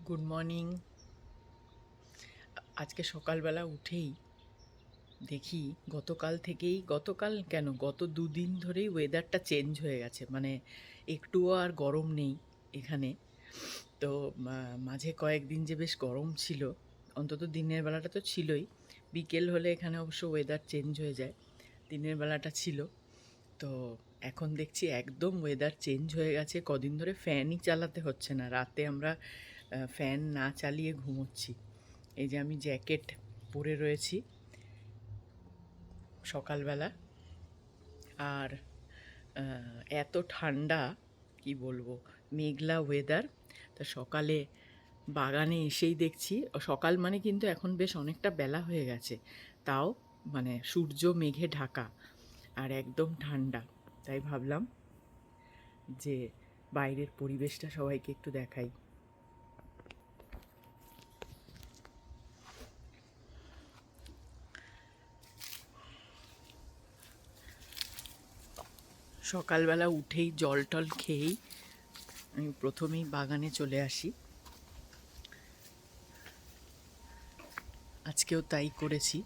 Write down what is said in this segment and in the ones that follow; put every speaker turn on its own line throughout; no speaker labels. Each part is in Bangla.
Good morning. আজকে সকালবেলা উঠেই দেখি গতকাল কেন গত দুদিন ধরেই ওয়েদারটা চেঞ্জ হয়ে গেছে, মানে একটুও আর গরম নেই এখানে। তো মাঝে কয়েকদিন যে বেশ গরম ছিল, অন্তত দিনের বেলাটা তো ছিলই, বিকেল হলে এখানে অবশ্য ওয়েদার চেঞ্জ হয়ে যায়, দিনের বেলাটা ছিল। তো এখন দেখছি একদম ওয়েদার চেঞ্জ হয়ে গেছে, কদিন ধরে ফ্যানই চালাতে হচ্ছে না, রাতে আমরা ফ্যান না চালিয়ে ঘুমোচ্ছি। এই যে আমি জ্যাকেট পরে রয়েছি সকালবেলা, আর এত ঠান্ডা কি বলবো, মেঘলা ওয়েদার। তা সকালে বাগানে এসেই দেখছি, সকাল মানে কিন্তু এখন বেশ অনেকটা বেলা হয়ে গেছে, তাও মানে সূর্য মেঘে ঢাকা আর একদম ঠান্ডা। তাই ভাবলাম যে বাইরের পরিবেশটা সবাইকে একটু দেখাই। সকালবেলা উঠেই জল টল খেয়েই আমি প্রথমেই বাগানে চলে আসি। আজকেও তাই করেছি।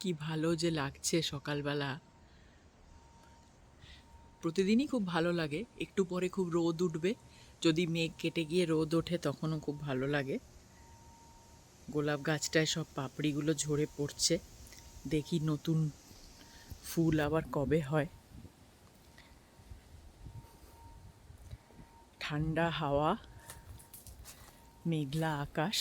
কি ভালো যে লাগছে সকালবেলা, প্রতিদিনই খুব ভালো লাগে। একটু পরে খুব রোদ উঠবে, যদি মেঘ কেটে গিয়ে রোদ ওঠে তখনও খুব ভালো লাগে। গোলাপ গাছটায় সব পাপড়িগুলো ঝরে পড়ছে, দেখি নতুন ফুল আবার কবে হয়। ঠান্ডা হাওয়া, মেঘলা আকাশ।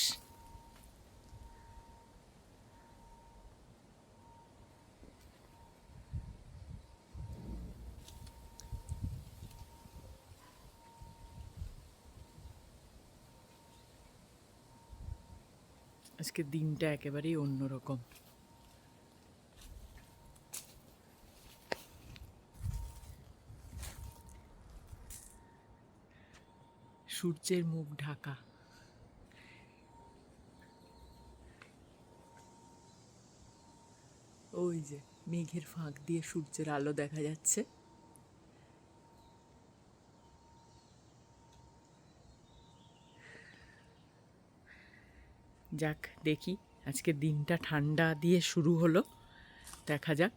আজকে দিনটা একেবারেই অন্যরকম। সূর্যের মুখ ঢাকা, ওই যে মেঘের ফাঁক দিয়ে সূর্যের আলো দেখা যাচ্ছে। যাক, দেখি আজকে দিনটা ঠান্ডা দিয়ে শুরু হলো, দেখা যাক